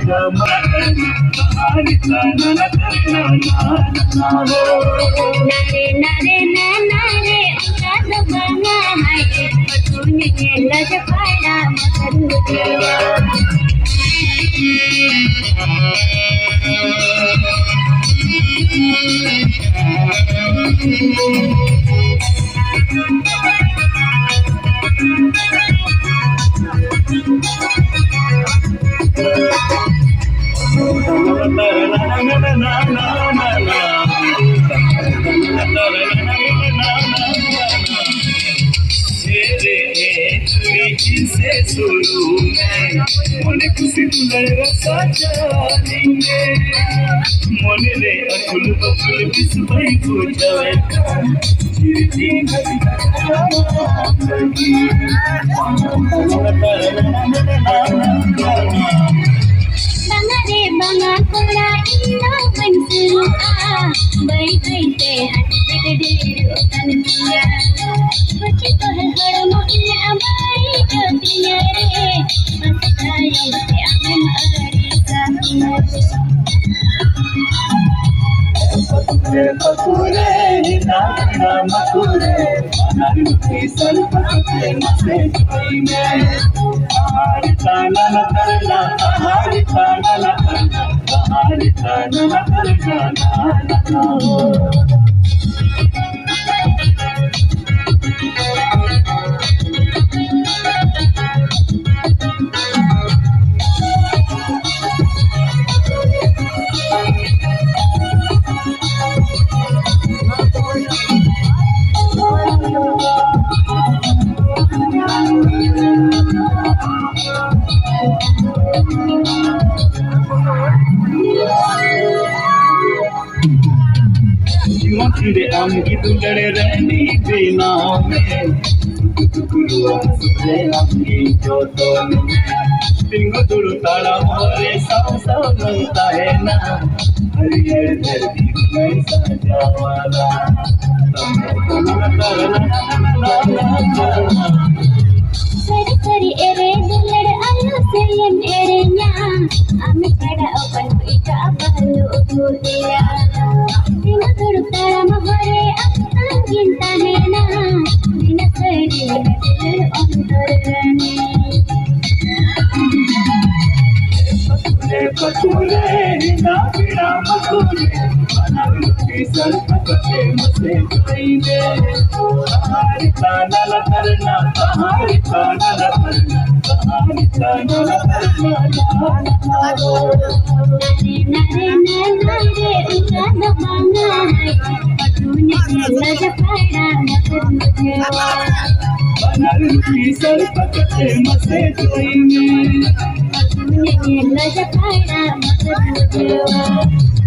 नारे नारे नारे उका दबाना है पटूने के लजपाड़ा मकरू देवा से शुरू में मोने खुशी तुलर सजालेंगे मोने रे अकुल बकुल बिस भाई पूछवे चिरती बंगारे बंगा कोड़ा इन्ना बंसुआ बई बई ते हट बिगड़े तन पिया कुछ तो हड़ मो इन अबाई जोतिया रे मस्ताई ते अमन अरी पकुरे ना मकुरे नारी सल्पते मसे कोई में हमारी ताना न करना हमारी ताना न करना हमारी ताना न करना मखिरे आम की दुलड़े रहनी बिना में अपनी जोतों में तिंगो दुरु तारा मोरे साव साव बनता है ना हरियर धरती में सजा वाला सरी सरी एरे दुलड़ आयो सेयन एरे न्या आमी छड़ा अपन इका बालू भूलिया बिना दुर्तारा महरे अपना गिनता है ना बिना सरी दिल अंतरने पकुरे ना बिना मकुरे नारी सल्पते मसे कोई में हमारी ताना न करना हमारी ताना न करना हमारी ताना न करना नारे नारे उका दबाना है पटूने के लजपाड़ा मकरू देवा नारी सल्पते मसे कोई में पटूने के लजपाड़ा मकरू देवा